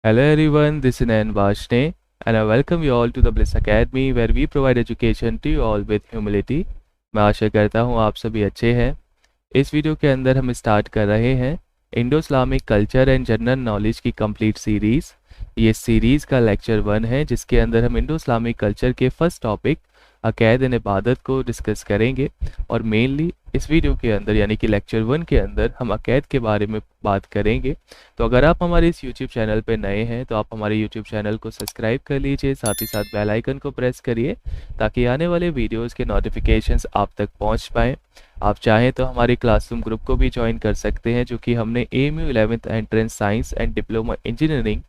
Hello everyone, this is Nayan Vashne and I welcome you all to the Bliss Academy where we provide education to you all with humility. मैं आशा करता हूँ आप सभी अच्छे हैं। इस वीडियो के अंदर हम स्टार्ट कर रहे हैं Indo Islamic culture and general knowledge की कंप्लीट सीरीज़। ये सीरीज़ का लेक्चर 1 है जिसके अंदर हम इंडो इस्लामिक कल्चर के फर्स्ट टॉपिक अक़ीदा एंड इबादत को डिस्कस करेंगे और मेनली इस वीडियो के अंदर यानी कि लेक्चर 1 के अंदर हम अक़ीदा के बारे में बात करेंगे। तो अगर आप हमारे इस यूट्यूब चैनल पर नए हैं तो आप हमारे यूट्यूब चैनल को सब्सक्राइब कर लीजिए, साथ ही साथ बेल आइकन को प्रेस करिए ताकि आने वाले वीडियोज़ के नोटिफिकेशंस आप तक पहुँच पाएँ। आप चाहें तो हमारे क्लासरूम ग्रुप को भी ज्वाइन कर सकते हैं जो कि हमने AMU 11th entrance science and diploma engineering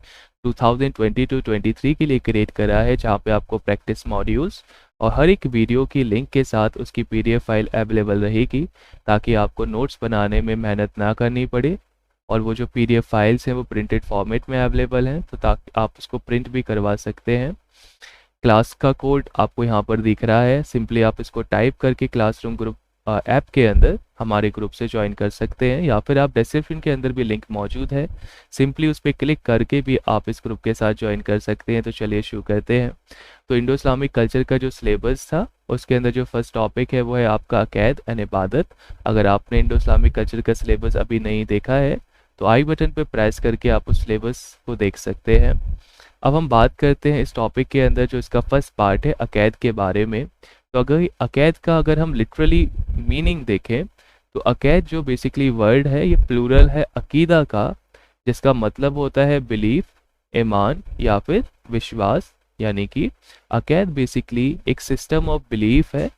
2022-23 के लिए क्रिएट करा है, जहां पे आपको प्रैक्टिस मॉड्यूल्स और हर एक वीडियो की लिंक के साथ उसकी PDF फाइल अवेलेबल रहेगी ताकि आपको नोट्स बनाने में मेहनत ना करनी पड़े। और वो जो PDF फाइल्स हैं वो प्रिंटेड फॉर्मेट में अवेलेबल हैं तो ताकि आप उसको प्रिंट भी करवा सकते हैं। क्लास का कोड आपको यहाँ पर दिख रहा है, सिंपली आप इसको टाइप करके क्लासरूम ग्रुप ऐप के अंदर हमारे ग्रुप से ज्वाइन कर सकते हैं, या फिर आप डिस्क्रिप्शन के अंदर भी लिंक मौजूद है, सिंपली उस पर क्लिक करके भी आप इस ग्रुप के साथ ज्वाइन कर सकते हैं। तो चलिए शुरू करते हैं। तो इंडो इस्लामिक कल्चर का जो सिलेबस था उसके अंदर जो फर्स्ट टॉपिक है वो है आपका अक़ीदा एंड इबादत। अगर आपने इंडो इस्लामिक कल्चर का सिलेबस अभी नहीं देखा है तो आई बटन पर प्रेस करके आप उस सिलेबस को देख सकते हैं। अब हम बात करते हैं इस टॉपिक के अंदर जो इसका फर्स्ट पार्ट है अक़ीदा के बारे में। तो अगर हम लिटरली मीनिंग देखें तो अक़ीदा जो बेसिकली वर्ड है ये प्लूरल है अक़ीदा का, जिसका मतलब होता है बिलीफ, ईमान या फिर विश्वास। यानी कि अक़ीदा बेसिकली एक सिस्टम ऑफ बिलीफ है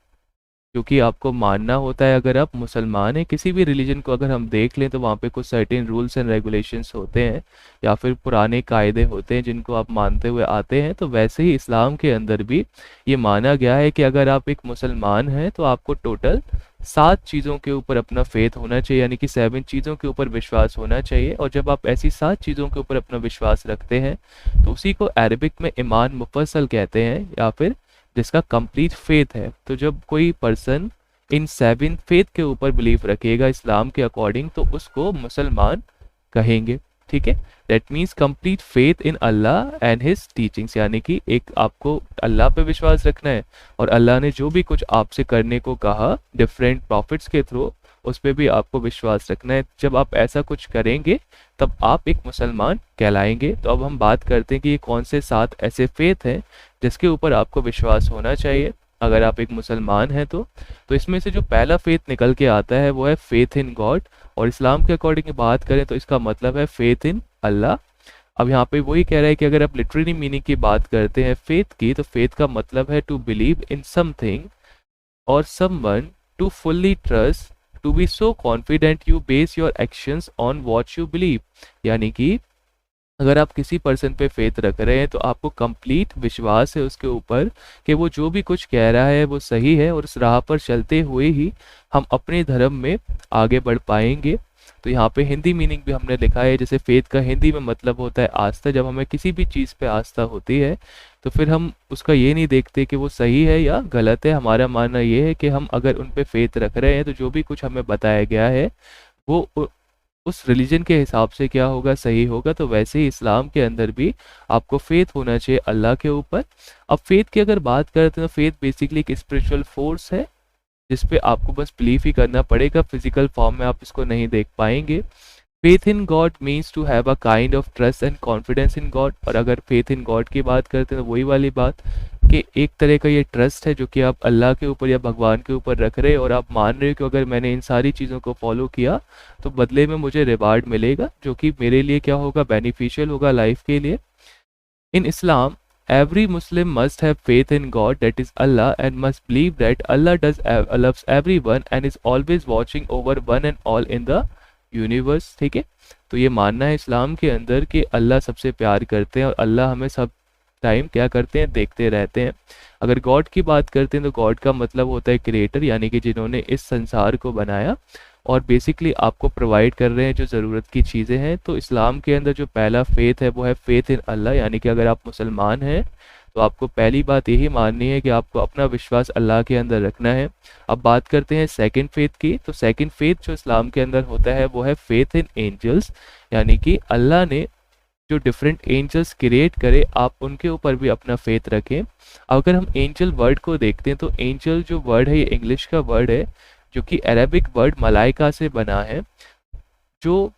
जो कि आपको मानना होता है। अगर आप मुसलमान हैं, किसी भी रिलीजन को अगर हम देख लें तो वहाँ पे कुछ सर्टेन रूल्स एंड रेगुलेशंस होते हैं या फिर पुराने कायदे होते हैं जिनको आप मानते हुए आते हैं। तो वैसे ही इस्लाम के अंदर भी ये माना गया है कि अगर आप एक मुसलमान हैं तो आपको टोटल 7 चीज़ों के ऊपर अपना फेथ होना चाहिए, यानी कि 7 चीज़ों के ऊपर विश्वास होना चाहिए। और जब आप ऐसी 7 चीज़ों के ऊपर अपना विश्वास रखते हैं तो उसी को अरबिक में ईमान मुफस्सल कहते हैं या फिर जिसका कंप्लीट फेथ है। तो जब कोई पर्सन इन 7 फेथ के ऊपर बिलीफ रखेगा इस्लाम के अकॉर्डिंग तो उसको मुसलमान कहेंगे। ठीक है, that means complete faith in Allah and his teachings, यानी कि एक आपको अल्लाह पे विश्वास रखना है और अल्लाह ने जो भी कुछ आपसे करने को कहा डिफरेंट प्रॉफिट्स के थ्रू उस पर भी आपको विश्वास रखना है। जब आप ऐसा कुछ करेंगे तब आप एक मुसलमान कहलाएंगे। तो अब हम बात करते हैं कि ये कौन से 7 ऐसे फेथ हैं जिसके ऊपर आपको विश्वास होना चाहिए अगर आप एक मुसलमान हैं तो इसमें से जो पहला फेथ निकल के आता है वो है फेथ इन गॉड। और इस्लाम के अकॉर्डिंग बात करें तो इसका मतलब है फेथ इन अल्लाह। अब यहाँ पे वही कह रहा है कि अगर आप लिटरली मीनिंग की बात करते हैं फेथ की, तो फेथ का मतलब है टू बिलीव इन समथिंग और someone, to fully trust, to be so confident you base your actions on what you believe. यानी कि अगर आप किसी पर्सन पे फेथ रख रहे हैं तो आपको कंप्लीट विश्वास है उसके ऊपर कि वो जो भी कुछ कह रहा है वो सही है और उस राह पर चलते हुए ही हम अपने धर्म में आगे बढ़ पाएंगे। तो यहाँ पे हिंदी मीनिंग भी हमने लिखा है, जैसे फेथ का हिंदी में मतलब होता है आस्था। जब हमें किसी भी चीज़ पे आस्था होती है तो फिर हम उसका ये नहीं देखते कि वो सही है या गलत है। हमारा मानना ये है कि हम अगर उन पे फेथ रख रहे हैं तो जो भी कुछ हमें बताया गया है वो उस रिलीजन के हिसाब से क्या होगा, सही होगा। तो वैसे ही इस्लाम के अंदर भी आपको फेथ होना चाहिए अल्लाह के ऊपर। अब फेथ की अगर बात करते हैं तो फेथ बेसिकली एक स्पिरिचुअल फोर्स है जिस पे आपको बस बिलीव ही करना पड़ेगा, फिजिकल फॉर्म में आप इसको नहीं देख पाएंगे। Faith in God means to have a kind of trust and confidence in God. और अगर फेथ इन गॉड की बात करते हैं तो वही वाली बात कि एक तरह का ये ट्रस्ट है जो कि आप अल्लाह के ऊपर या भगवान के ऊपर रख रहे हैं और आप मान रहे हो कि अगर मैंने इन सारी चीज़ों को फॉलो किया तो बदले में मुझे रिवार्ड मिलेगा जो कि मेरे लिए क्या होगा, बेनिफिशियल होगा लाइफ के लिए। इन इस्लाम every Muslim must have faith in God, that is Allah, and must believe that Allah loves everyone and is always watching over one and all in the universe। ठीक है, तो ये मानना है इस्लाम के अंदर कि अल्लाह सबसे प्यार करते हैं और अल्लाह हमें सब टाइम क्या करते हैं, देखते रहते हैं। अगर गॉड की बात करते हैं तो गॉड का मतलब होता है क्रिएटर, यानी कि जिन्होंने इस संसार को बनाया और बेसिकली आपको प्रोवाइड कर रहे हैं जो ज़रूरत की चीज़ें हैं। तो इस्लाम के अंदर जो पहला फेथ है वो है फेथ इन अल्लाह, यानी कि अगर आप मुसलमान हैं तो आपको पहली बात यही माननी है कि आपको अपना विश्वास अल्लाह के अंदर रखना है। अब बात करते हैं सेकंड फेथ की। तो सेकंड फेथ जो इस्लाम के अंदर होता है वो है फेथ इन एंजल्स, यानी कि अल्लाह ने जो डिफरेंट एंजल्स क्रिएट करे, आप उनके ऊपर भी अपना फेथ रखें। अगर हम एंजल वर्ड को देखते हैं तो एंजल जो वर्ड है ये इंग्लिश का वर्ड है, जो कि अरेबिक वर्ड मलाइका से बना है। जो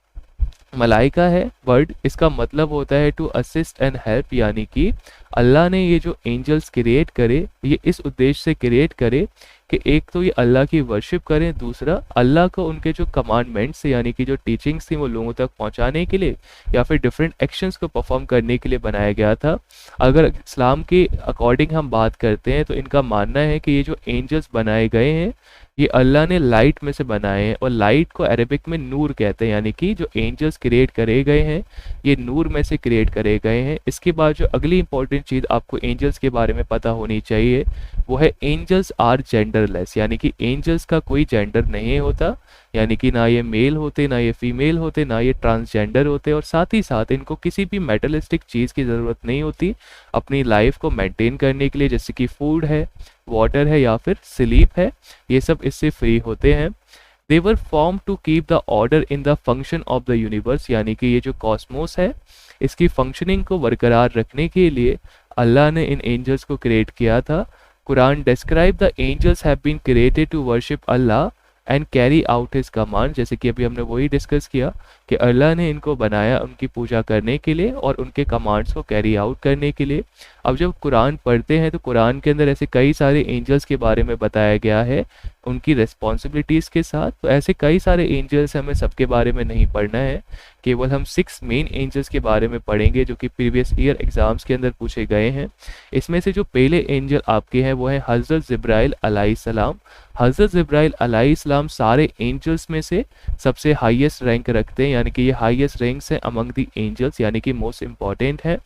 मलाइका है वर्ड, इसका मतलब होता है टू असिस्ट एंड हेल्प, यानी कि अल्लाह ने ये जो एंजल्स क्रिएट करे ये इस उद्देश्य से क्रिएट करे कि एक तो ये अल्लाह की वर्शिप करें, दूसरा अल्लाह को उनके जो कमांडमेंट्स यानी कि जो टीचिंग्स थी वो लोगों तक पहुंचाने के लिए या फिर डिफरेंट एक्शंस को परफॉर्म करने के लिए बनाया गया था। अगर इस्लाम के अकॉर्डिंग हम बात करते हैं तो इनका मानना है कि ये जो एंजल्स बनाए गए हैं ये अल्लाह ने लाइट में से बनाए हैं, और लाइट को अरेबिक में नूर कहते हैं, यानी कि जो एंजल्स क्रिएट करे गए हैं ये नूर में से क्रिएट करे गए हैं। इसके बाद जो अगली इंपॉर्टेंट चीज़ आपको एंजल्स के बारे में पता होनी चाहिए वो है एंजल्स आर जेंडरलेस, यानी कि एंजल्स का कोई जेंडर नहीं होता, यानी कि ना ये मेल होते, ना ये फीमेल होते, ना ये ट्रांसजेंडर होते, और साथ ही साथ इनको किसी भी मेटलिस्टिक चीज़ की ज़रूरत नहीं होती अपनी लाइफ को मेंटेन करने के लिए, जैसे कि फूड है, वाटर है या फिर स्लीप है, ये सब इससे फ्री होते हैं। They were form to keep the order in the function of the universe, यानी कि ये जो कॉस्मोस है इसकी फंक्शनिंग को बरकरार रखने के लिए अल्लाह ने इन एंजल्स को क्रिएट किया था। Quran describe the angels have been created to worship Allah and carry out his command, जैसे कि अभी हमने वही डिस्कस किया कि अल्लाह ने इनको बनाया उनकी पूजा करने के लिए और उनके कमांड्स को कैरी आउट करने के लिए। अब जब कुरान पढ़ते हैं तो कुरान के अंदर ऐसे कई सारे एंजल्स के बारे में बताया गया है उनकी रिस्पॉन्सिबिलिटीज़ के साथ, तो ऐसे कई सारे एंजल्स हमें सबके बारे में नहीं पढ़ना है, केवल हम 6 मेन एंजल्स के बारे में पढ़ेंगे जो कि प्रीवियस ईयर एग्जाम्स के अंदर पूछे गए हैं। इसमें से जो पहले एंजल आपके हैं वो है हज़रत जिब्राइल अलैहिस्सलाम। हज़रत जिब्राइल अलैहिस्सलाम सारे एंजल्स में से सबसे हाईएस्ट रैंक रखते हैं, यानी कि ये हाईएस्ट रैंक्स हैं अमंग द एंजल्स, यानी कि मोस्ट इंपॉर्टेंट है।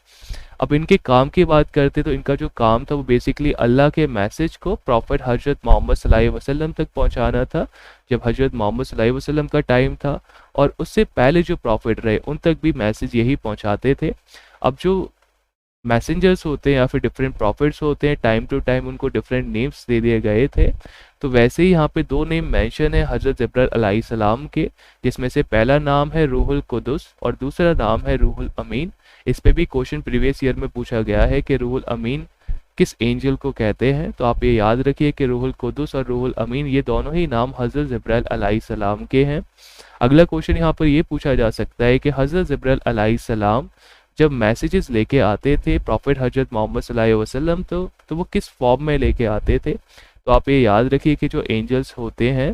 अब इनके काम की बात करते तो इनका जो काम था वो बेसिकली अल्लाह के मैसेज को प्रॉफिट हजरत मोहम्मद सल्लल्लाहु अलैहि वसल्लम तक पहुंचाना था, जब हजरत मोहम्मद सल्लल्लाहु अलैहि वसल्लम का टाइम था, और उससे पहले जो प्रॉफिट रहे उन तक भी मैसेज यही पहुंचाते थे। अब जो मैसेंजर्स होते हैं या फिर डिफरेंट प्रॉफिट्स होते हैं, टाइम टू टाइम उनको डिफरेंट नेम्स दे दिए गए थे, तो वैसे ही यहाँ पे 2 नेम मेंशन है हज़रत जिब्राइल अलैहिस्सलाम के, जिसमें से पहला नाम है रूहुल कुदुस और दूसरा नाम है रूहुल अमीन। इस पे भी क्वेश्चन प्रीवियस ईयर में पूछा गया है कि रूहुल अमीन किस एंजल को कहते हैं, तो आप ये याद रखिए कि रूहुल कुदुस और रूहुल अमीन ये दोनों ही नाम हज़रत जिब्राइल अलैहिस्सलाम के हैं। अगला क्वेश्चन यहाँ पर ये पूछा जा सकता है कि हज़रत जिब्राइल अलैहिस्सलाम जब मैसेजेस लेके आते थे प्रॉफिट हजरत मोहम्मद सल्लल्लाहु अलैहि वसल्लम तो वो किस फॉर्म में लेके आते थे, तो आप ये याद रखिए कि जो एंजल्स होते हैं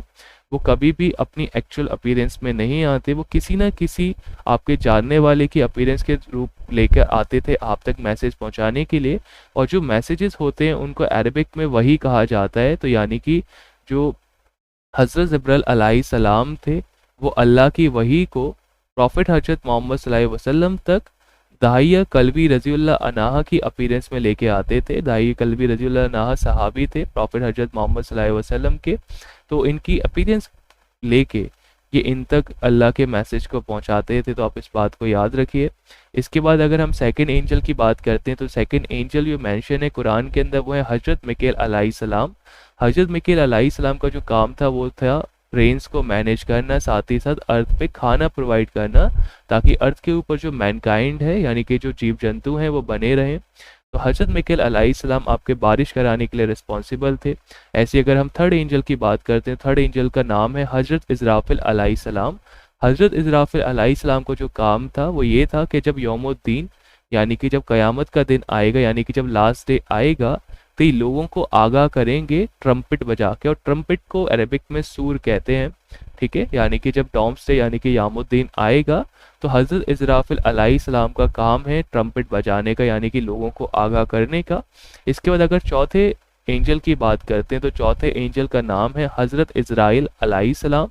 वो कभी भी अपनी एक्चुअल अपीयरेंस में नहीं आते, वो किसी ना किसी आपके जानने वाले की अपीयरेंस के रूप लेकर आते थे आप तक मैसेज पहुंचाने के लिए, और जो मैसेजेस होते हैं उनको अरबिक में वही कहा जाता है। तो यानी कि जो हज़रत जिब्राइल अलैहिस्सलाम थे वो अल्लाह की वही को प्रॉफिट हजरत मोहम्मद सल्लल्लाहु अलैहि वसल्लम तक दाहिया कल्बी रज़ियल्लाहु अन्हा की अपीयरेंस में लेके आते थे। दाहिया कल्बी रज़ियल्लाहु अन्हा सहाबी थे प्रॉफिट हजरत मोहम्मद सल्लल्लाहु अलैहि वसल्लम के, तो इनकी अपीयरेंस लेके ये इन तक अल्लाह के मैसेज को पहुंचाते थे, तो आप इस बात को याद रखिए। इसके बाद अगर हम सेकंड एंजल की बात करते हैं तो सेकंड एंजल जो मेंशन है कुरान के अंदर वो है हजरत मिकाईल अलैहिस्सलाम। हजरत मिकाईल अलैहिस्सलाम का जो काम था वो था रेंस को मैनेज करना, साथ ही साथ अर्थ पे खाना प्रोवाइड करना, ताकि अर्थ के ऊपर जो मैनकाइंड है यानी कि जो जीव जंतु हैं वो बने रहें। तो हजरत मिकाईल अलैहिस्सलाम आपके बारिश कराने के लिए रिस्पॉन्सिबल थे। ऐसे अगर हम थर्ड एंजल की बात करते हैं, थर्ड एंजल का नाम है हजरत इज़राफिल अलैहिस्सलाम। हजरत इज़राफिल अलैहिस्सलाम को जो काम था वो ये था कि जब यौमुद्दीन यानी कि जब क़यामत का दिन आएगा, यानी कि जब लास्ट डे आएगा, तो ये लोगों को आगाह करेंगे ट्रम्पेट बजा के, और ट्रम्पेट को अरबिक में सूर कहते हैं, ठीक है। यानी कि जब डॉम्स डे यानी कि यामुद्दीन आएगा तो हज़रत इज़राफिल अलैहिस्सलाम का काम है ट्रम्पेट बजाने का, यानी कि लोगों को आगाह करने का। इसके बाद अगर चौथे एंजल की बात करते हैं तो चौथे एंजल का नाम है हज़रत इज़राइल अलैहिस्सलाम।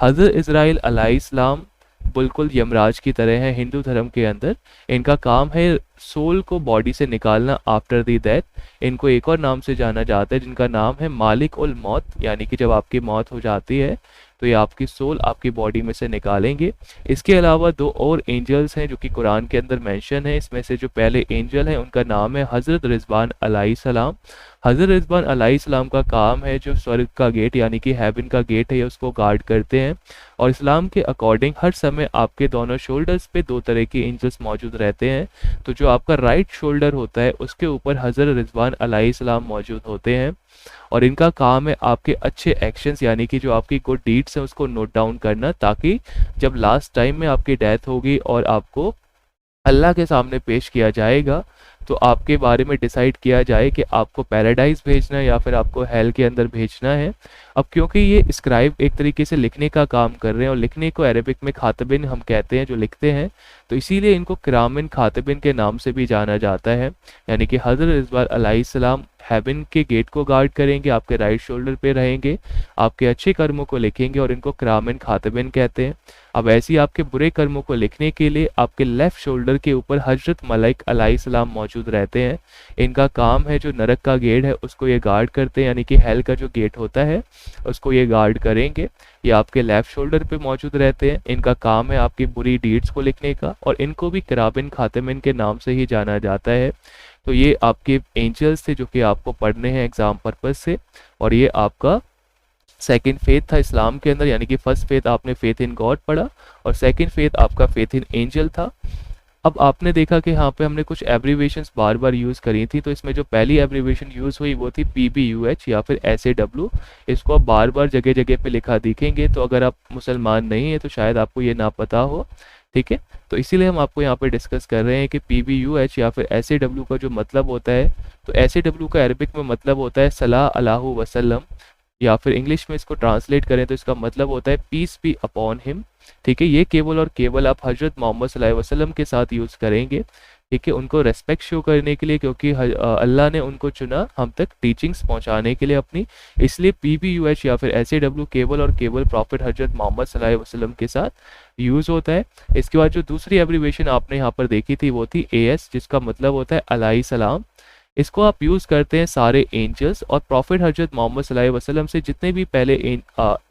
हज़रत इज़राइल अलैहिस्सलाम बिल्कुल यमराज की तरह है हिंदू धर्म के अंदर। इनका काम है सोल को बॉडी से निकालना आफ्टर दी डेथ। इनको एक और नाम से जाना जाता है जिनका नाम है मालिक उल मौत, यानी कि जब आपकी मौत हो जाती है तो ये आपकी सोल आपकी बॉडी में से निकालेंगे। इसके अलावा दो और एंजल्स हैं जो कि कुरान के अंदर मेंशन है। इसमें से जो पहले एंजल है उनका नाम है हज़रत रिजवान अलैहिस्सलाम। हज़रत रिजवान अलैहिस्सलाम का काम है जो स्वर्ग का गेट यानी कि हेवन का गेट है उसको गार्ड करते हैं। और इस्लाम के अकॉर्डिंग हर समय आपके दोनों शोल्डर्स पे दो तरह के एंजल्स मौजूद रहते हैं। तो जो आपका राइट शोल्डर होता है उसके ऊपर हज़रत रिजवान अलैहिस्सलाम मौजूद होते हैं और इनका काम है आपके अच्छे एक्शंस यानी कि जो आपकी गुड डीड्स हैं उसको नोट डाउन करना, ताकि जब लास्ट टाइम में आपकी डेथ होगी और आपको अल्लाह के सामने पेश किया जाएगा तो आपके बारे में डिसाइड किया जाए कि आपको पैराडाइज भेजना है या फिर आपको हेल के अंदर भेजना है। अब क्योंकि ये स्क्राइब एक तरीके से लिखने का काम कर रहे हैं और लिखने को अरबिक में खातिबिन हम कहते हैं जो लिखते हैं, तो इसीलिए इनको किरामिन खातिबिन के नाम से भी जाना जाता है। यानी कि हज़रत रिजवान अलैहिस्सलाम हेवन के गेट को गार्ड करेंगे, आपके राइट शोल्डर पे रहेंगे, आपके अच्छे कर्मों को लिखेंगे और इनको किरामिन खातिबिन कहते हैं। अब ऐसे ही आपके बुरे कर्मों को लिखने के लिए आपके लेफ्ट शोल्डर के ऊपर हजरत मलाइक अलैहिस्सलाम मौजूद रहते हैं। इनका काम है जो नरक का गेट है उसको ये गार्ड करते हैं, यानी कि हेल का जो गेट होता है उसको ये गार्ड करेंगे। ये आपके लेफ्ट शोल्डर पे मौजूद रहते हैं। इनका काम है आपकी बुरी डीड्स को लिखने का और इनको भी किराबिन खातिमिन के नाम से ही जाना जाता है। तो ये आपके एंजल्स थे जो कि आपको पढ़ने हैं एग्जाम पर्पज से। और ये आपका सेकंड फेथ था इस्लाम के अंदर, यानी कि फर्स्ट फेथ आपने फेथ इन गॉड पढ़ा और सेकंड फेथ आपका फेथ इन एंजल था। अब आपने देखा कि यहाँ पे हमने कुछ एब्रीवेशंस बार बार यूज़ करी थी, तो इसमें जो पहली एब्रीवेशन यूज़ हुई वो थी PBUH या फिर SAW। इसको आप बार बार जगह जगह पे लिखा दिखेंगे, तो अगर आप मुसलमान नहीं है तो शायद आपको ये ना पता हो, ठीक है। तो इसीलिए हम आपको यहाँ पे डिस्कस कर रहे हैं कि PBUH या फिर SAW का जो मतलब होता है, तो SAW का अरबिक में मतलब होता है सल्लल्लाहु अलैहि वसल्लम, या फिर इंग्लिश में इसको ट्रांसलेट करें तो इसका मतलब होता है पीस बी अपॉन हिम, ठीक है। ये केवल और केवल आप हजरत मोहम्मद सल्लल्लाहु अलैहि वसल्लम के साथ यूज़ करेंगे, ठीक है, उनको रेस्पेक्ट शो करने के लिए, क्योंकि अल्लाह ने उनको चुना हम तक टीचिंग्स पहुंचाने के लिए अपनी। इसलिए PBUH या फिर SAW केवल और केवल प्रॉफिट हजरत मोहम्मद सल्लल्लाहु अलैहि वसल्लम के साथ यूज़ होता है। इसके बाद जो दूसरी एब्रीवेशन आपने यहाँ पर देखी थी वो थी AS, जिसका मतलब होता है अलैहि सलाम। इसको आप यूज़ करते हैं सारे एंजल्स और प्रॉफिट हजरत मोहम्मद सल्लल्लाहु अलैहि वसल्लम से जितने भी पहले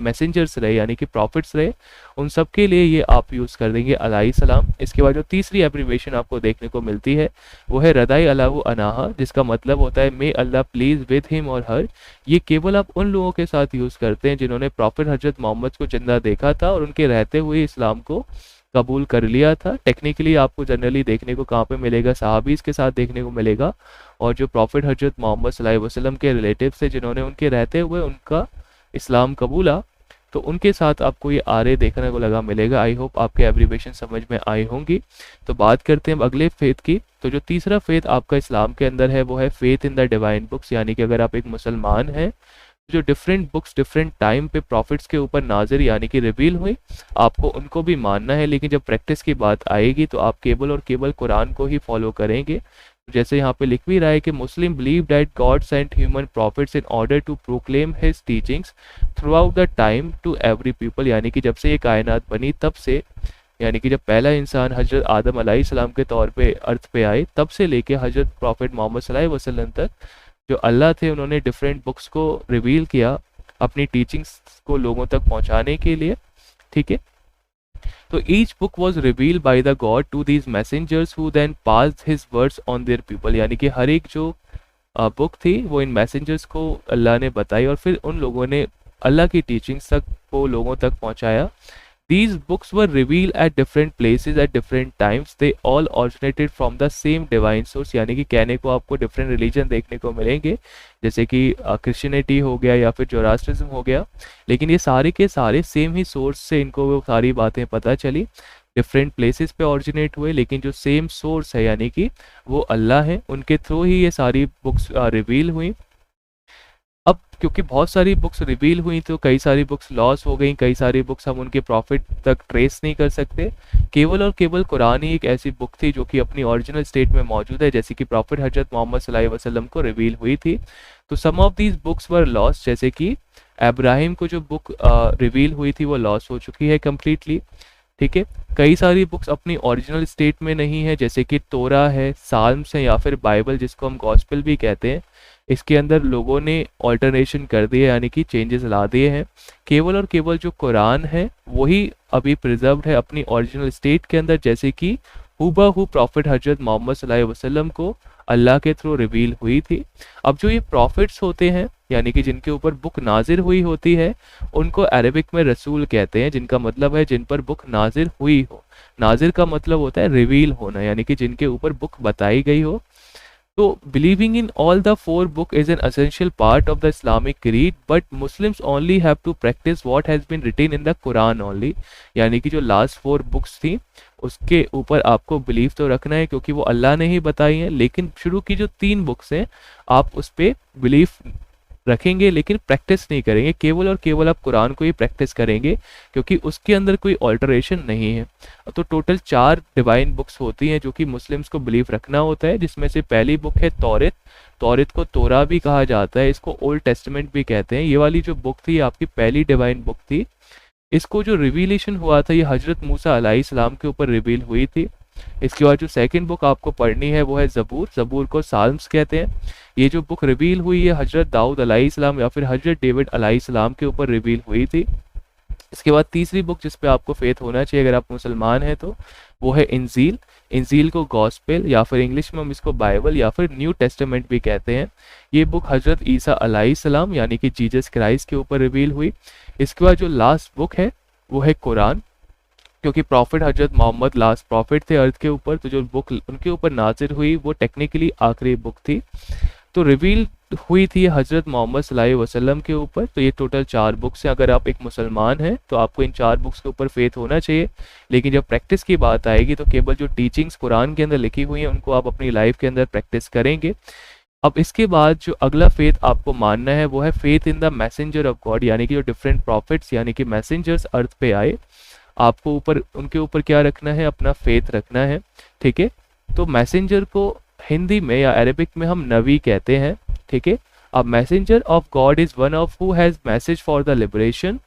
मैसेंजर्स रहे यानी कि प्रॉफिट्स रहे, उन सब के लिए ये आप यूज़ कर देंगे अलैहि सलाम। इसके बाद जो तीसरी एब्रीवेशन आपको देखने को मिलती है वो है रदाई अल्लाहु अनाहा, जिसका मतलब होता है मे अल्लाह प्लीज़ विद हिम और हर। ये केवल आप उन लोगों के साथ यूज़ करते हैं जिन्होंने प्रॉफिट हजरत मोहम्मद को जिंदा देखा था और उनके रहते हुए इस्लाम को कबूल कर लिया था। टेक्निकली आपको जनरली देखने को कहाँ पे मिलेगा, सहाबीज़ के साथ देखने को मिलेगा, और जो प्रॉफिट हजरत मोहम्मद सल्लल्लाहु अलैहि वसल्लम के रिलेटिव्स थे जिन्होंने उनके रहते हुए उनका इस्लाम कबूला, तो उनके साथ आपको ये आरे देखने को लगा मिलेगा। आई होप आपके एब्रीवेशन समझ में आई होंगी। तो बात करते हैं अगले फेथ की। तो जो तीसरा फेथ आपका इस्लाम के अंदर है वो है faith in the divine books, यानी कि अगर आप एक मुसलमान हैं, जो डिफरेंट बुक्स डिफरेंट टाइम पे प्रॉफिट्स के ऊपर नाजिर यानी कि रिवील हुई, आपको उनको भी मानना है। लेकिन जब प्रैक्टिस की बात आएगी तो आप केवल और केवल कुरान को ही फॉलो करेंगे। जैसे यहाँ पे लिख भी रहा है कि Muslim believe that God sent human prophets in order to proclaim his teachings throughout the time to every people, यानी कि जब से ये कायनात बनी तब से, यानी कि जब पहला इंसान हजरत आदम अलैहिस्सलाम के तौर पे अर्थ पे आए तब से लेके हजरत प्रॉफिट मोहम्मद सल्लल्लाहु अलैहि वसल्लम तक जो अल्लाह थे उन्होंने डिफरेंट बुक्स को रिवील किया अपनी टीचिंग्स को लोगों तक पहुंचाने के लिए, ठीक है। तो each book was reveal by the God to these messengers who then passed his words on their people, यानी कि हर एक जो बुक थी वो इन मैसेंजर्स को अल्लाह ने बताई और फिर उन लोगों ने अल्लाह की टीचिंग्स तक को लोगों तक पहुंचाया। These books were revealed at different places at different times. They all originated from the same divine source, यानी कि कहने को आपको डिफरेंट रिलीजन देखने को मिलेंगे, जैसे कि क्रिश्चियनिटी हो गया या फिर जोरास्ट्रिज्म हो गया, लेकिन ये सारे के सारे सेम ही सोर्स से इनको वो सारी बातें पता चली। डिफरेंट प्लेसेस पे ऑरिजिनेट हुए लेकिन जो सेम सोर्स है यानी कि वो अल्लाह है, उनके थ्रू ही ये सारी बुक्स रिवील हुई। अब क्योंकि बहुत सारी बुक्स रिवील हुई तो कई सारी बुक्स लॉस हो गई, कई सारी बुक्स हम उनके प्रॉफिट तक ट्रेस नहीं कर सकते। केवल और केवल कुरान ही एक ऐसी बुक थी जो कि अपनी ओरिजिनल स्टेट में मौजूद है, जैसे कि प्रॉफिट हजरत मोहम्मद सल्लल्लाहु अलैहि वसल्लम को रिवील हुई थी। तो some of these books were lost, जैसे कि इब्राहिम को जो बुक रिवील हुई थी वो लॉस हो चुकी है कम्प्लीटली, ठीक है। कई सारी बुक्स अपनी ओरिजिनल स्टेट में नहीं है, जैसे कि तोरा है, साल्म्स है, या फिर बाइबल जिसको हम गॉस्पेल भी कहते हैं। इसके अंदर लोगों ने ऑल्टरनेशन कर दिए, यानी कि चेंजेस ला दिए हैं। केवल और केवल जो कुरान है वही अभी प्रिजर्व्ड है अपनी ओरिजिनल स्टेट के अंदर, जैसे कि हूबहू प्रॉफिट हजरत मोहम्मद सल्लल्लाहु अलैहि वसल्लम को अल्लाह के थ्रू रिवील हुई थी। अब जो ये प्रॉफिट्स होते हैं, यानी कि जिनके ऊपर बुक नाजिर हुई होती है, उनको अरबिक में रसूल कहते हैं, जिनका मतलब है जिन पर बुक नाजिर हुई हो। नाजिर का मतलब होता है रिवील होना, यानी कि जिनके ऊपर बुक बताई गई हो। तो believing in all the four book is an essential part of the Islamic creed, but Muslims only have to practice what has been written in the Quran only. यानी कि जो लास्ट 4 बुक्स थी उसके ऊपर आपको बिलीव तो रखना है, क्योंकि वो अल्लाह ने ही बताई हैं, लेकिन शुरू की जो 3 बुक्स हैं आप उस पर बिलीव रखेंगे लेकिन प्रैक्टिस नहीं करेंगे। केवल और केवल आप कुरान को ही प्रैक्टिस करेंगे, क्योंकि उसके अंदर कोई ऑल्टरेशन नहीं है। तो टोटल 4 डिवाइन बुक्स होती हैं जो कि मुस्लिम्स को बिलीव रखना होता है, जिसमें से पहली बुक है तौरेत। तौरेत को तोरा भी कहा जाता है, इसको ओल्ड टेस्टामेंट भी कहते हैं। ये वाली जो बुक थी आपकी पहली डिवाइन बुक थी। इसको जो रिवीलेशन हुआ था ये हजरत मूसा अलैहिस्सलाम के ऊपर रिवील हुई थी। इसके बाद जो सेकंड बुक आपको पढ़नी है वो है ज़बूर। ज़बूर को साल्म्स कहते हैं। ये जो बुक रिवील हुई है हजरत दाऊद अलैहिस्सलाम या फिर हजरत डेविड अलैहिस्सलाम के ऊपर रिवील हुई थी। इसके बाद तीसरी बुक जिस पे आपको फेथ होना चाहिए अगर आप मुसलमान हैं तो वो है इंजील। इंजील को गॉस्पेल या फिर इंग्लिश में हम इसको बाइबल या फिर न्यू टेस्टामेंट भी कहते हैं। ये बुक हजरत ईसा अलैहिस्सलाम यानी कि जीसस क्राइस्ट के ऊपर रिवील हुई। इसके बाद जो लास्ट बुक है वो है कुरान, क्योंकि प्रॉफिट हजरत मोहम्मद लास्ट प्रॉफिट थे अर्थ के ऊपर, तो जो बुक उनके ऊपर नाजिर हुई वो टेक्निकली आखिरी बुक थी। तो रिवील हुई थी हजरत मोहम्मद सल्लल्लाहु अलैहि वसल्लम के ऊपर। तो ये टोटल 4 बुक्स हैं। अगर आप एक मुसलमान हैं तो आपको इन 4 बुक्स के ऊपर फेथ होना चाहिए, लेकिन जब प्रैक्टिस की बात आएगी तो केवल जो टीचिंग्स कुरान के अंदर लिखी हुई हैं उनको आप अपनी लाइफ के अंदर प्रैक्टिस करेंगे। अब इसके बाद जो अगला फेथ आपको मानना है वो है faith in the messenger of God, यानी कि जो डिफरेंट प्रॉफिट्स यानी कि मैसेंजर्स अर्थ पे आए, आपको ऊपर उनके ऊपर क्या रखना है, अपना फेथ रखना है। ठीक है। तो मैसेंजर को हिंदी में या अरेबिक में हम नबी कहते हैं। ठीक है। अब messenger of God is one of who has message for the liberation,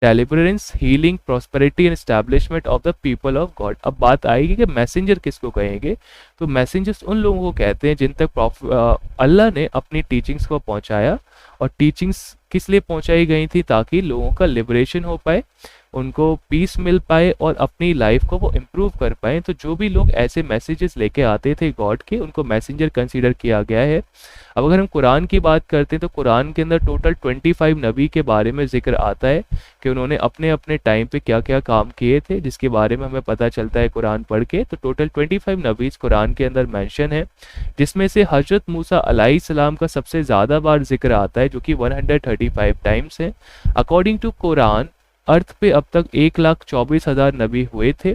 deliverance, healing, prosperity and establishment of the people of God. अब बात आएगी कि मैसेंजर किसको कहेंगे। तो मैसेंजर्स उन लोगों को कहते हैं जिन तक अल्लाह ने अपनी टीचिंग्स को पहुंचाया। और टीचिंग्स किस लिए पहुंचाई गई थी, ताकि लोगों का लिबरेशन हो पाए, उनको पीस मिल पाए और अपनी लाइफ को वो इम्प्रूव कर पाए। तो जो भी लोग ऐसे मैसेजेस लेके आते थे गॉड के, उनको मैसेंजर कंसीडर किया गया है। अब अगर हम कुरान की बात करते हैं तो कुरान के अंदर टोटल 25 नबी के बारे में जिक्र आता है कि उन्होंने अपने अपने टाइम पे क्या क्या काम किए थे, जिसके बारे में हमें पता चलता है कुरान पढ़ के। तो टोटल 25 नबीज कुरान के अंदर मेंशन है, जिसमें से हजरत मूसा अलैहिस्सलाम का सबसे ज़्यादा बार जिक्र आता है जो कि 135 टाइम्स है। अकॉर्डिंग टू कुरान अर्थ पे अब तक 1,24,000 नबी हुए थे,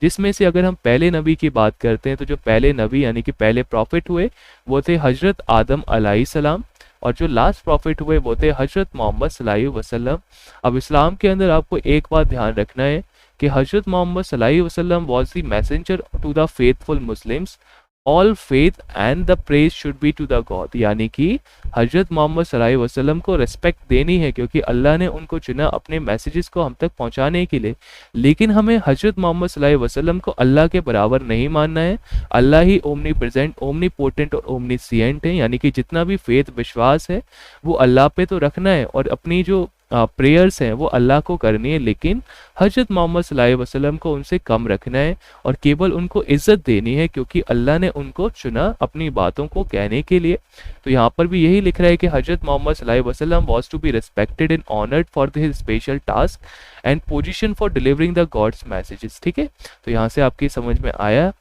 जिसमें से अगर हम पहले नबी की बात करते हैं तो जो पहले नबी यानी कि पहले प्रॉफिट हुए वो थे हजरत आदम अलैहिस्सलाम, और जो लास्ट प्रॉफिट हुए वो थे हजरत मोहम्मद सल्लल्लाहु अलैहि वसल्लम। अब इस्लाम के अंदर आपको एक बात ध्यान रखना है कि हजरत मोहम्मद सल्लल्लाहु अलैहि वसल्लम was the messenger to the faithful Muslims, all faith and the praise should be to the God. यानी कि हजरत मोहम्मद सल्लल्लाहु अलैहि वसल्लम को रिस्पेक्ट देनी है, क्योंकि अल्लाह ने उनको चुना अपने मैसेजेस को हम तक पहुंचाने के लिए। लेकिन हमें हजरत मोहम्मद सल्लल्लाहु अलैहि वसल्लम को अल्लाह के बराबर नहीं मानना है। अल्लाह ही ओमनी प्रेजेंट, ओमनी पोटेंट और ओमनीसिएंट है, यानी कि जितना भी फेथ विश्वास है वो अल्लाह पे तो रखना है, और अपनी जो प्रेयर्स हैं वो अल्लाह को करनी है, लेकिन हजरत मोहम्मद सल्लल्लाहु अलैहि वसल्लम को उनसे कम रखना है और केवल उनको इज्जत देनी है, क्योंकि अल्लाह ने उनको चुना अपनी बातों को कहने के लिए। तो यहाँ पर भी यही लिख रहा है कि हजरत मोहम्मद सल्लल्लाहु अलैहि वसल्लम was to be respected and honoured for his special task and position for delivering the God's messages. ठीक है। तो यहाँ से आपकी समझ में आया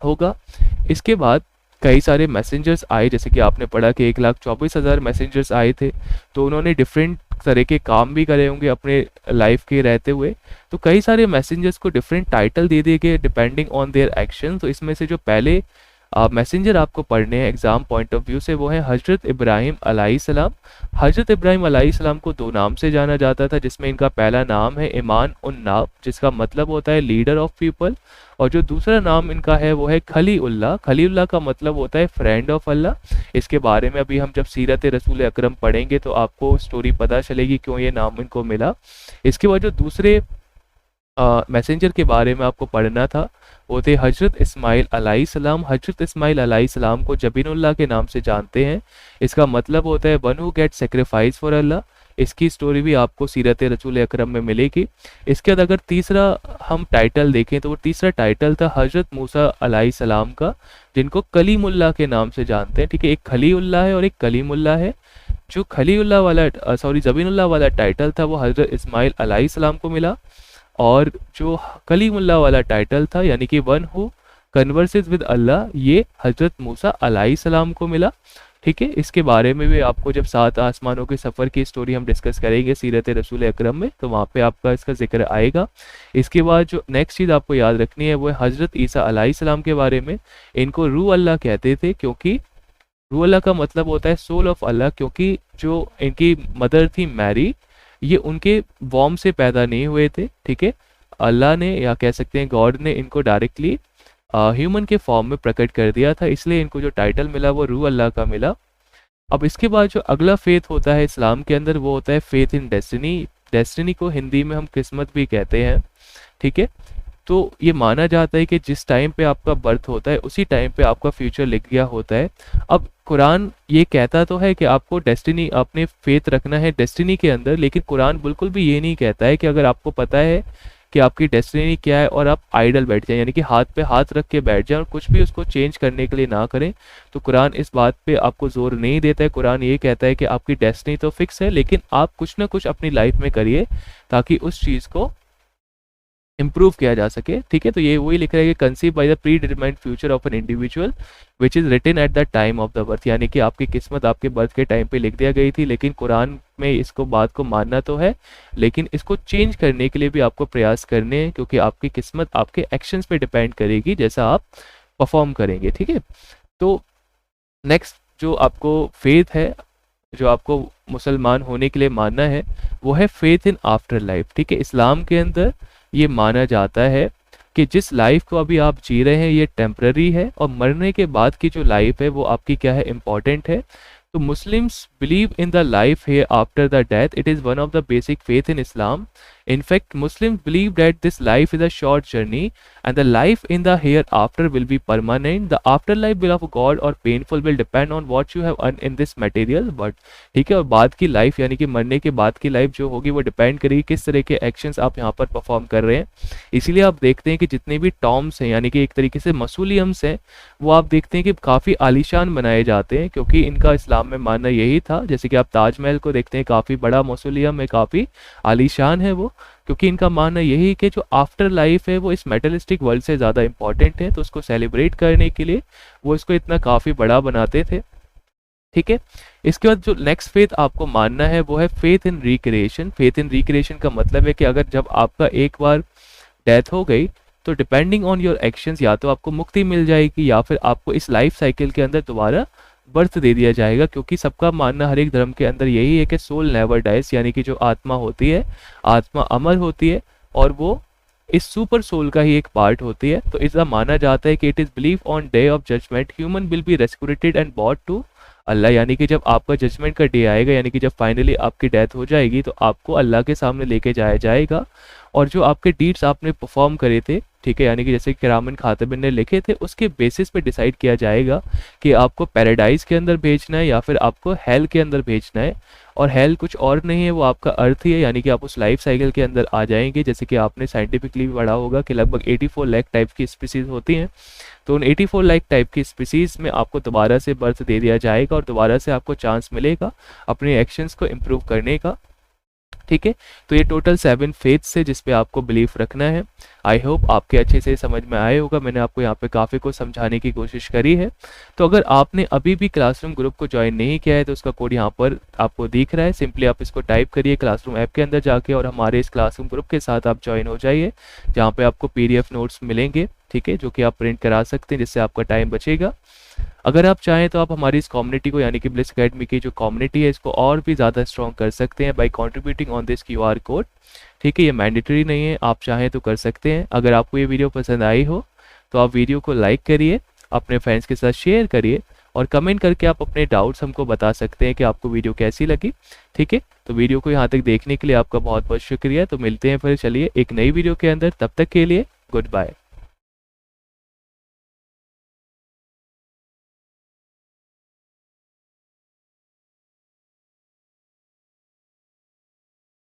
होगा। इसके बाद कई सारे मैसेंजर्स आए, जैसे कि आपने पढ़ा कि 1,24,000 मैसेंजर्स आए थे, तो उन्होंने डिफरेंट तरह के काम भी करे होंगे अपने लाइफ के रहते हुए। तो कई सारे मैसेंजर्स को डिफरेंट टाइटल दे दिए गए डिपेंडिंग ऑन देयर एक्शन। तो इसमें से जो पहले मैसेंजर आपको पढ़ने हैं एग्जाम पॉइंट ऑफ व्यू से वो है हजरत इब्राहिम अलैहिस्सलाम। हजरत इब्राहिम अलैहिस्सलाम को 2 नाम से जाना जाता था, जिसमें इनका पहला नाम है ईमान उन नाब, जिसका मतलब होता है लीडर ऑफ पीपल, और जो दूसरा नाम इनका है वो है खलीउल्लाह। खलीउल्लाह का मतलब होता है फ्रेंड ऑफ अल्लाह। इसके बारे में अभी हम जब सीरत रसूल अकरम पढ़ेंगे तो आपको स्टोरी पता चलेगी क्यों ये नाम इनको मिला। इसके बाद जो दूसरे मैसेंजर के बारे में आपको पढ़ना था, वो थे हजरत इस्माइल अलैहिस्सलाम। हजरत इस्माइल अलैहिस्सलाम को जबीनुल्लाह के नाम से जानते हैं। इसका मतलब होता है one who get sacrifice for Allah. इसकी स्टोरी भी आपको सीरत रसूल अकरम में मिलेगी। इसके बाद अगर तीसरा हम टाइटल देखें तो वो तीसरा टाइटल था हजरत मूसा अलैहिस्सलाम का, जिनको कलीमुल्लाह के नाम से जानते हैं। ठीक है, एक खलीउल्लाह है और एक कलीमुल्लाह है। जो खलीउल्लाह वाला जबीनुल्लाह वाला टाइटल था वो हजरत इस्माइल अलैहिस्सलाम को मिला, और जो कलीमुल्लाह वाला टाइटल था यानी कि वन हु कन्वर्सेस विद अल्लाह, ये हजरत मूसा अलैहिस्सलाम को मिला। ठीक है, इसके बारे में भी आपको जब 7 आसमानों के सफ़र की स्टोरी हम डिस्कस करेंगे सीरत रसूल अकरम में, तो वहाँ पे आपका इसका जिक्र आएगा। इसके बाद जो नेक्स्ट चीज़ आपको याद रखनी है वो है हजरत ईसा अलैहिस्सलाम के बारे में। इनको रूह अल्लाह कहते थे, क्योंकि रूह अल्लाह का मतलब होता है सोल ऑफ अल्लाह, क्योंकि जो इनकी मदर थी मैरी, ये उनके वॉर्म से पैदा नहीं हुए थे। ठीक है, अल्लाह ने या कह सकते हैं गॉड ने इनको डायरेक्टली ह्यूमन के फॉर्म में प्रकट कर दिया था, इसलिए इनको जो टाइटल मिला वो रूह अल्लाह का मिला। अब इसके बाद जो अगला फेथ होता है इस्लाम के अंदर वो होता है फेथ इन डेस्टिनी। डेस्टिनी को हिंदी में हम किस्मत भी कहते हैं। ठीक है, तो ये माना जाता है कि जिस टाइम पे आपका बर्थ होता है उसी टाइम पे आपका फ्यूचर लिख गया होता है। अब कुरान ये कहता तो है कि आपको डेस्टिनी, अपने फेथ रखना है डेस्टिनी के अंदर, लेकिन कुरान बिल्कुल भी ये नहीं कहता है कि अगर आपको पता है कि आपकी डेस्टिनी क्या है और आप आइडल बैठ जाएं, यानी कि हाथ पे हाथ रख के बैठ जाएं और कुछ भी उसको चेंज करने के लिए ना करें, तो कुरान इस बात पे आपको जोर नहीं देता है। कुरान ये कहता है कि आपकी डेस्टिनी तो फिक्स है, लेकिन आप कुछ ना कुछ अपनी लाइफ में करिए ताकि उस चीज़ को इम्प्रूव किया जा सके। ठीक है, तो ये वही लिख रहा है कि conceive by the predetermined future of an individual which is written at the time of the birth, यानी कि आपकी किस्मत आपके बर्थ के टाइम पे लिख दिया गई थी। लेकिन कुरान में इसको बात को मानना तो है, लेकिन इसको चेंज करने के लिए भी आपको प्रयास करने हैं, क्योंकि आपकी किस्मत आपके एक्शंस पे डिपेंड करेगी, जैसा आप परफॉर्म करेंगे। ठीक है, तो नेक्स्ट जो आपको फेथ है, जो आपको मुसलमान होने के लिए मानना है, वो है फेथ इन आफ्टर लाइफ। ठीक है, इस्लाम के अंदर ये माना जाता है कि जिस लाइफ को अभी आप जी रहे हैं ये टेम्पररी है, और मरने के बाद की जो लाइफ है वो आपकी क्या है, इम्पॉर्टेंट है। तो Muslims believe in the life here after the death. It is one of the basic faith in Islam. In fact, Muslims believe that this life is a short journey and the life in the hereafter will be permanent. The afterlife will of God or painful will depend on what you have earned in this material world. ठीक है, और बाद की life यानी कि मरने के बाद की लाइफ जो होगी वो डिपेंड करेगी किस तरह के एक्शंस आप यहाँ पर परफॉर्म कर रहे हैं। इसीलिए आप देखते हैं कि जितने भी टॉम्स हैं यानी कि एक तरीके से मसूलियम्स हैं, वो आप देखते हैं कि काफ़ी आलीशान बनाए जाते हैं, क्योंकि इनका इस्लाम में मानना यही था। जैसे कि आप ताजमहल को देखते हैं, काफ़ी बड़ा मौसूलियम है, काफ़ी आलीशान है वो, क्योंकि इनका मानना यही है कि जो आफ्टर लाइफ है वो इस मेटलिस्टिक वर्ल्ड से ज़्यादा इंपॉर्टेंट है, तो उसको सेलिब्रेट करने के लिए वो इसको इतना काफ़ी बड़ा बनाते थे। ठीक है, इसके बाद जो नेक्स्ट फेथ आपको मानना है वो है faith in recreation. Faith in recreation का मतलब है कि अगर जब आपका एक बार डेथ हो गई तो डिपेंडिंग ऑन योर एक्शंस या तो आपको मुक्ति मिल जाएगी या फिर आपको इस लाइफ साइकिल के अंदर दोबारा बर्थ दे दिया जाएगा, क्योंकि सबका मानना हर एक धर्म के अंदर यही है कि सोल नेवर डाइज, यानी कि जो आत्मा होती है, आत्मा अमर होती है और वो इस सुपर सोल का ही एक पार्ट होती है। तो इसका माना जाता है कि it is believe on day of judgement human will be resurrected and brought to Allah, यानी कि जब आपका जजमेंट का डे आएगा, यानी कि जब फाइनली आपकी डेथ हो जाएगी तो आपको अल्लाह के सामने लेके जाया जाएगा, और जो आपके डीड्स आपने परफॉर्म करे थे, ठीक है, यानी कि जैसे किरामन खातिबिन ने लिखे थे, उसके बेसिस पे डिसाइड किया जाएगा कि आपको पैराडाइज के अंदर भेजना है या फिर आपको हेल के अंदर भेजना है। और हेल कुछ और नहीं है, वो आपका अर्थ ही है, यानी कि आप उस लाइफ साइकिल के अंदर आ जाएंगे। जैसे कि आपने साइंटिफिकली भी पढ़ा होगा कि लगभग 84 लाख टाइप की स्पीसीज होती हैं, तो उन 84 लाख टाइप की स्पीसीज में आपको दोबारा से बर्थ दे दिया जाएगा और दोबारा से आपको चांस मिलेगा अपने एक्शंस को इम्प्रूव करने का। ठीक है, तो ये टोटल 7 फेथ्स है जिस पे आपको बिलीफ रखना है। आई होप आपके अच्छे से समझ में आए होगा, मैंने आपको यहाँ पे काफ़ी कुछ समझाने की कोशिश करी है। तो अगर आपने अभी भी क्लासरूम ग्रुप को ज्वाइन नहीं किया है तो उसका कोड यहाँ पर आपको दिख रहा है, सिंपली आप इसको टाइप करिए क्लासरूम ऐप के अंदर जाके और हमारे इस क्लासरूम ग्रुप के साथ आप ज्वाइन हो जाइए, जहाँ पे आपको PDF नोट्स मिलेंगे, ठीक है, जो कि आप प्रिंट करा सकते हैं, जिससे आपका टाइम बचेगा। अगर आप चाहें तो आप हमारी इस कम्युनिटी को, यानी कि ब्लिस अकेडमी की जो कम्युनिटी है, इसको और भी ज़्यादा स्ट्रॉन्ग कर सकते हैं bye contributing on this QR code. ठीक है, ये मैंडेटरी नहीं है, आप चाहें तो कर सकते हैं। अगर आपको ये वीडियो पसंद आई हो तो आप वीडियो को लाइक करिए, अपने फ्रेंड्स के साथ शेयर करिए और कमेंट करके आप अपने डाउट्स हमको बता सकते हैं कि आपको वीडियो कैसी लगी। ठीक है, तो वीडियो को यहाँ तक देखने के लिए आपका बहुत बहुत शुक्रिया। तो मिलते हैं फिर, चलिए एक नई वीडियो के अंदर, तब तक के लिए गुड बाय।